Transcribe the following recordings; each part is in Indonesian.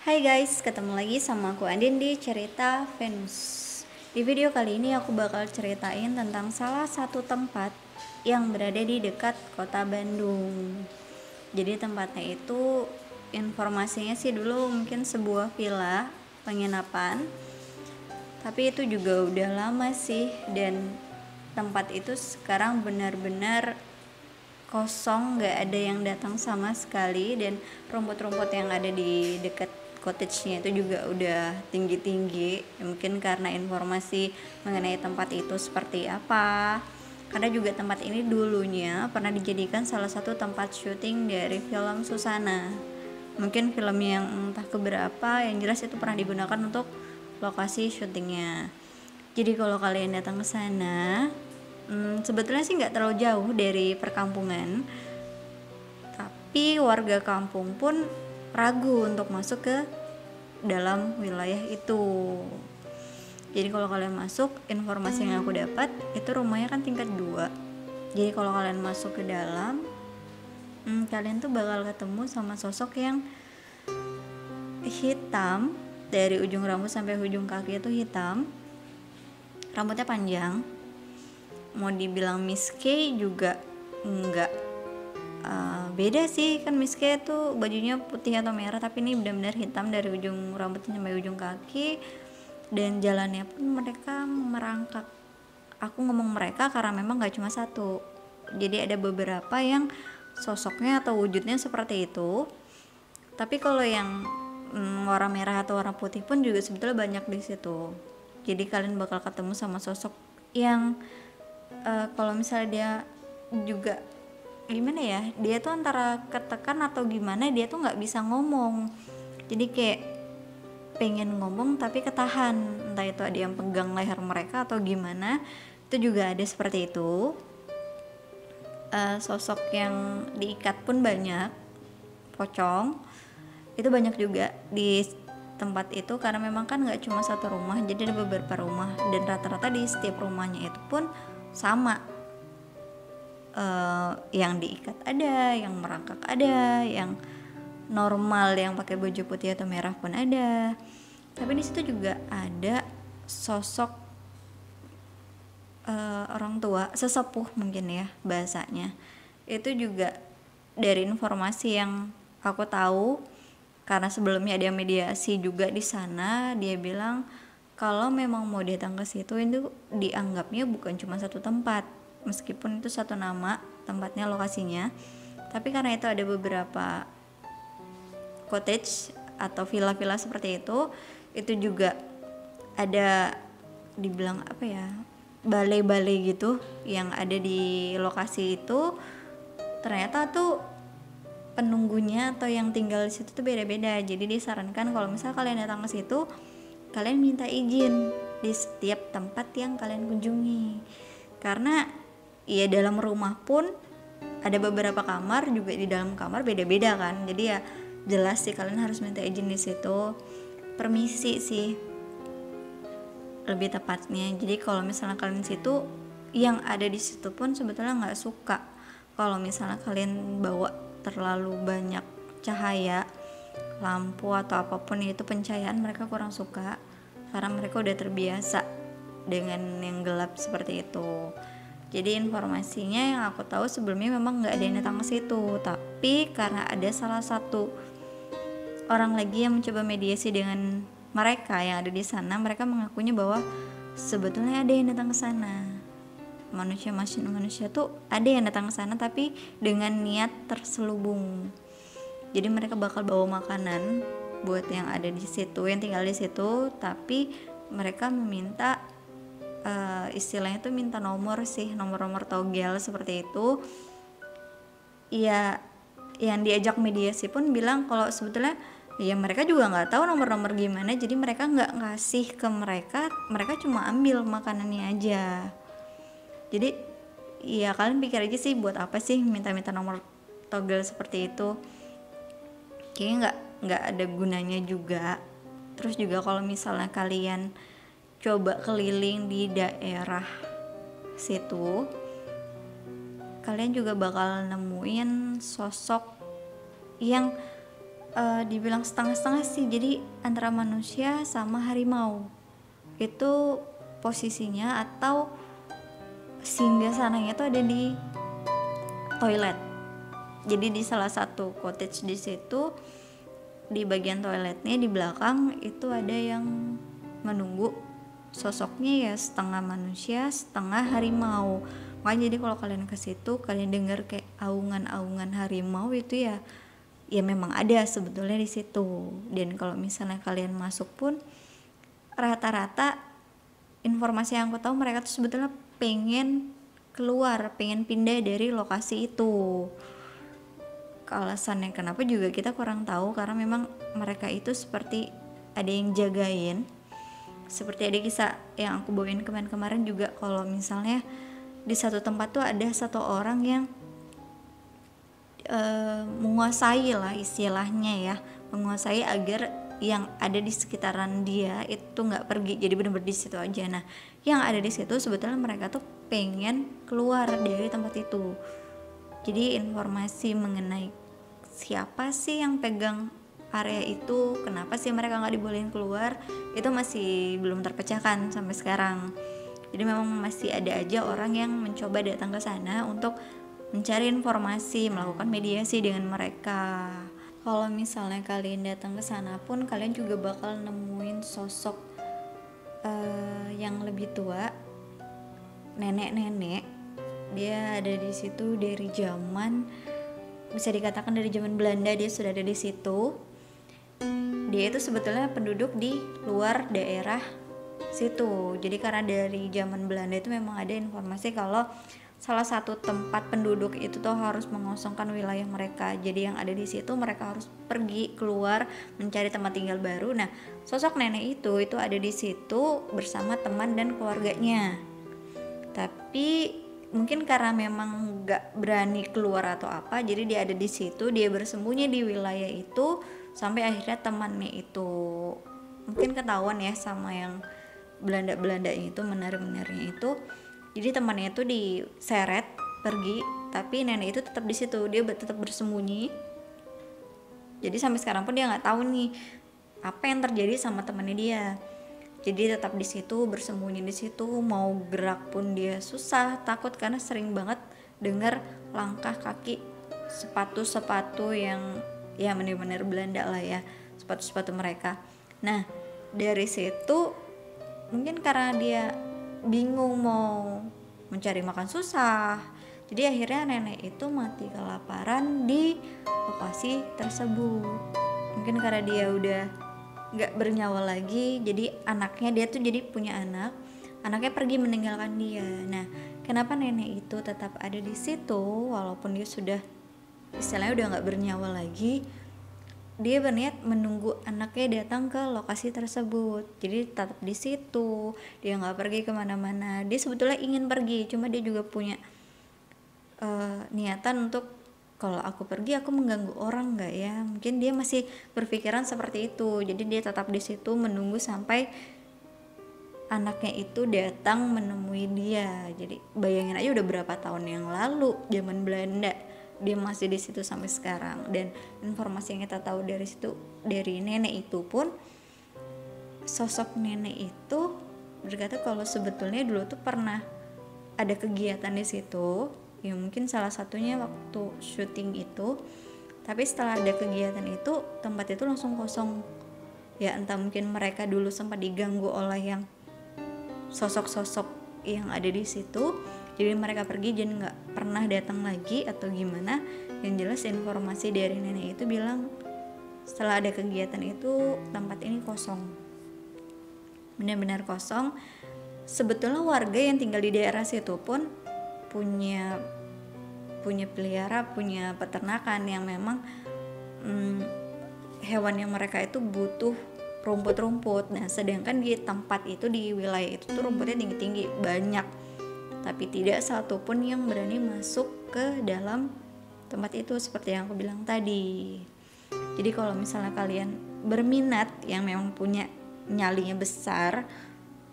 Hai guys, ketemu lagi sama aku Andin di Cerita Venus. Di video kali ini aku bakal ceritain tentang salah satu tempat yang berada di dekat kota Bandung. Jadi tempatnya itu informasinya sih dulu mungkin sebuah villa penginapan, tapi itu juga udah lama sih, dan tempat itu sekarang benar-benar kosong, nggak ada yang datang sama sekali, dan rumput-rumput yang ada di dekat cottage-nya itu juga udah tinggi-tinggi. Mungkin karena informasi mengenai tempat itu seperti apa, karena juga tempat ini dulunya pernah dijadikan salah satu tempat syuting dari film Susana, mungkin film yang entah keberapa, yang jelas itu pernah digunakan untuk lokasi syutingnya. Jadi kalau kalian datang ke sana, sebetulnya sih nggak terlalu jauh dari perkampungan, tapi warga kampung pun ragu untuk masuk ke dalam wilayah itu. Jadi kalau kalian masuk, informasi yang aku dapat itu rumahnya kan tingkat 2. Jadi kalau kalian masuk ke dalam, kalian tuh bakal ketemu sama sosok yang hitam, dari ujung rambut sampai ujung kaki itu hitam, rambutnya panjang. Mau dibilang Miss K juga enggak, beda sih, kan Miss K tuh bajunya putih atau merah, tapi ini benar-benar hitam dari ujung rambutnya sampai ujung kaki, dan jalannya pun mereka merangkak. Aku ngomong mereka karena memang gak cuma satu, jadi ada beberapa yang sosoknya atau wujudnya seperti itu. Tapi kalau yang warna merah atau warna putih pun juga sebetulnya banyak di situ. Jadi kalian bakal ketemu sama sosok yang kalau misalnya dia juga gimana ya, dia tuh antara ketekan atau gimana, dia tuh nggak bisa ngomong. Jadi kayak pengen ngomong tapi ketahan, entah itu ada yang pegang leher mereka atau gimana. Itu juga ada seperti itu. Sosok yang diikat pun banyak, pocong itu banyak juga di tempat itu, karena memang kan nggak cuma satu rumah, jadi ada beberapa rumah, dan rata-rata di setiap rumahnya itu pun sama, yang diikat ada, yang merangkak ada, yang normal yang pakai baju putih atau merah pun ada. Tapi di situ juga ada sosok orang tua, sesepuh mungkin ya bahasanya. Itu juga dari informasi yang aku tahu, karena sebelumnya ada mediasi juga di sana, dia bilang kalau memang mau datang ke situ itu dianggapnya bukan cuma satu tempat, meskipun itu satu nama tempatnya, lokasinya, tapi karena itu ada beberapa cottage atau villa-villa seperti itu juga ada, dibilang apa ya, balai-balai gitu yang ada di lokasi itu. Ternyata tuh penunggunya atau yang tinggal di situ tuh beda-beda. Jadi disarankan kalau misal kalian datang ke situ, kalian minta izin di setiap tempat yang kalian kunjungi. Karena ya dalam rumah pun ada beberapa kamar juga, di dalam kamar beda-beda kan. Jadi ya jelas sih kalian harus minta izin di situ. Permisi sih lebih tepatnya. Jadi kalau misalnya kalian situ, yang ada di situ pun sebetulnya nggak suka kalau misalnya kalian bawa terlalu banyak cahaya, lampu atau apapun itu pencahayaan, mereka kurang suka karena mereka udah terbiasa dengan yang gelap seperti itu. Jadi informasinya yang aku tahu sebelumnya memang nggak ada yang datang ke situ, tapi karena ada salah satu orang lagi yang mencoba mediasi dengan mereka yang ada di sana, mereka mengakunya bahwa sebetulnya ada yang datang ke sana. Manusia tuh ada yang datang ke sana tapi dengan niat terselubung. Jadi mereka bakal bawa makanan buat yang ada di situ, yang tinggal di situ, tapi mereka meminta istilahnya tuh minta nomor togel seperti itu. Ya, yang diajak mediasi pun bilang kalau sebetulnya ya mereka juga nggak tahu nomor-nomor gimana, jadi mereka nggak ngasih ke mereka cuma ambil makanannya aja. Jadi ya kalian pikir aja sih, buat apa sih minta-minta nomor togel seperti itu, kayaknya nggak ada gunanya juga. Terus juga kalau misalnya kalian coba keliling di daerah situ, kalian juga bakal nemuin sosok yang dibilang setengah-setengah sih, jadi antara manusia sama harimau itu posisinya, atau singgah sananya tuh ada di toilet. Jadi di salah satu cottage di situ, di bagian toiletnya di belakang itu ada yang menunggu, sosoknya ya setengah manusia setengah harimau. Makanya jadi kalau kalian ke situ, kalian dengar kayak aungan-aungan harimau itu ya memang ada sebetulnya di situ. Dan kalau misalnya kalian masuk pun, rata-rata informasi yang aku tahu, mereka tuh sebetulnya pengen keluar, pengen pindah dari lokasi itu. Alasannya kenapa juga kita kurang tahu, karena memang mereka itu seperti ada yang jagain. Seperti ada kisah yang aku bawain kemarin juga, kalau misalnya di satu tempat tuh ada satu orang yang menguasai lah istilahnya ya, menguasai agar yang ada di sekitaran dia itu nggak pergi, jadi benar-benar di situ aja. Nah, yang ada di situ sebetulnya mereka tuh pengen keluar dari tempat itu. Jadi informasi mengenai siapa sih yang pegang area itu, kenapa sih mereka nggak dibolehin keluar, itu masih belum terpecahkan sampai sekarang. Jadi memang masih ada aja orang yang mencoba datang ke sana untuk mencari informasi, melakukan mediasi dengan mereka. Kalau misalnya kalian datang ke sana pun, kalian juga bakal nemuin sosok yang lebih tua, nenek-nenek. Dia ada di situ dari zaman, bisa dikatakan dari zaman Belanda dia sudah ada di situ. Dia itu sebetulnya penduduk di luar daerah situ. Jadi karena dari zaman Belanda itu memang ada informasi kalau salah satu tempat penduduk itu tuh harus mengosongkan wilayah mereka. Jadi yang ada di situ mereka harus pergi keluar mencari tempat tinggal baru. Nah, sosok nenek itu ada di situ bersama teman dan keluarganya. Tapi mungkin karena memang nggak berani keluar atau apa, jadi dia ada di situ, dia bersembunyi di wilayah itu sampai akhirnya temannya itu mungkin ketahuan ya sama yang Belanda itu, menari-menarinya itu. Jadi temannya itu diseret pergi, tapi nenek itu tetap di situ, dia tetap bersembunyi. Jadi sampai sekarang pun dia nggak tahu nih apa yang terjadi sama temannya dia. Jadi tetap di situ, bersembunyi di situ, mau gerak pun dia susah, takut karena sering banget dengar langkah kaki sepatu-sepatu yang ya benar-benar Belanda lah ya, sepatu-sepatu mereka. Nah, dari situ mungkin karena dia bingung mau mencari makan susah, jadi akhirnya nenek itu mati kelaparan di lokasi tersebut. Mungkin karena dia udah nggak bernyawa lagi, jadi anaknya, dia tuh jadi punya anaknya pergi meninggalkan dia. Nah, kenapa nenek itu tetap ada di situ walaupun dia sudah istilahnya udah nggak bernyawa lagi? Dia berniat menunggu anaknya datang ke lokasi tersebut, jadi tetap di situ, dia nggak pergi kemana-mana. Dia sebetulnya ingin pergi, cuma dia juga punya niatan untuk, kalau aku pergi aku mengganggu orang nggak ya, mungkin dia masih berpikiran seperti itu. Jadi dia tetap di situ menunggu sampai anaknya itu datang menemui dia. Jadi bayangin aja udah berapa tahun yang lalu, zaman Belanda, dia masih di situ sampai sekarang. Dan informasi yang kita tahu dari situ, dari nenek itu pun, sosok nenek itu berkata kalau sebetulnya dulu tuh pernah ada kegiatan di situ, ya mungkin salah satunya waktu syuting itu. Tapi setelah ada kegiatan itu, tempat itu langsung kosong. Ya entah mungkin mereka dulu sempat diganggu oleh yang sosok-sosok yang ada di situ, jadi mereka pergi dan nggak pernah datang lagi atau gimana. Yang jelas informasi dari nenek itu bilang setelah ada kegiatan itu tempat ini kosong, benar-benar kosong. Sebetulnya warga yang tinggal di daerah situ pun punya pelihara, punya peternakan yang memang hewan yang mereka itu butuh rumput-rumput. Nah, sedangkan di tempat itu, di wilayah itu tuh rumputnya tinggi-tinggi banyak, tapi tidak satupun yang berani masuk ke dalam tempat itu seperti yang aku bilang tadi. Jadi kalau misalnya kalian berminat yang memang punya nyalinya besar,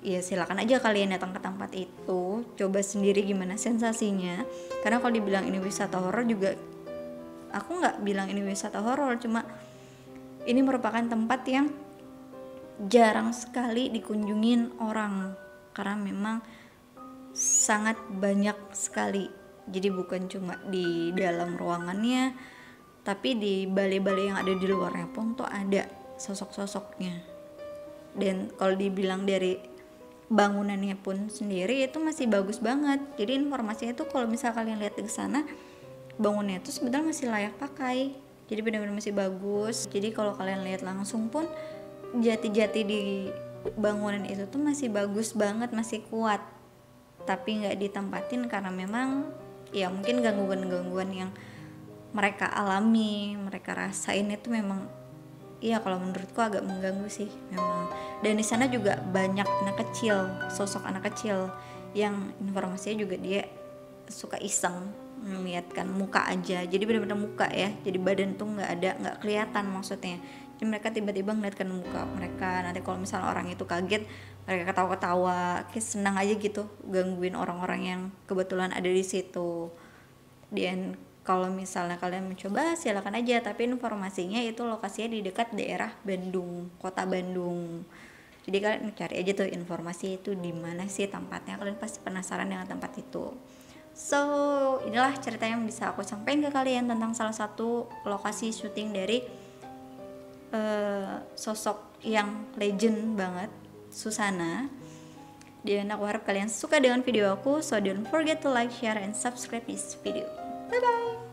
ya silakan aja kalian datang ke tempat itu, coba sendiri gimana sensasinya. Karena kalau dibilang ini wisata horor juga, aku nggak bilang ini wisata horor, cuma ini merupakan tempat yang jarang sekali dikunjungin orang karena memang sangat banyak sekali. Jadi bukan cuma di dalam ruangannya, tapi di balai-balai yang ada di luarnya pun tuh ada sosok-sosoknya. Dan kalau dibilang dari bangunannya pun sendiri itu masih bagus banget. Jadi informasinya tuh kalau misal kalian lihat ke sana, bangunannya tuh sebenarnya masih layak pakai. Jadi benar-benar masih bagus. Jadi kalau kalian lihat langsung pun jati-jati di bangunan itu tuh masih bagus banget, masih kuat, tapi nggak ditempatin karena memang ya mungkin gangguan-gangguan yang mereka alami, mereka rasain itu memang iya kalau menurutku agak mengganggu sih memang. Dan di sana juga banyak anak kecil, sosok anak kecil yang informasinya juga dia suka iseng melihatkan muka aja, jadi benar-benar muka ya, jadi badan tuh nggak kelihatan maksudnya. Jadi mereka tiba-tiba ngeliatkan muka mereka. Nanti kalau misalnya orang itu kaget, mereka ketawa-ketawa, kayak senang aja gitu gangguin orang-orang yang kebetulan ada di situ. Dan kalau misalnya kalian mencoba silakan aja, tapi informasinya itu lokasinya di dekat daerah Bandung, kota Bandung. Jadi kalian cari aja tuh informasi itu di mana sih tempatnya, kalian pasti penasaran dengan tempat itu. So, inilah cerita yang bisa aku sampaikan ke kalian tentang salah satu lokasi syuting dari sosok yang legend banget, Susana. Dan aku harap kalian suka dengan video aku. So don't forget to like, share, and subscribe this video. Bye bye.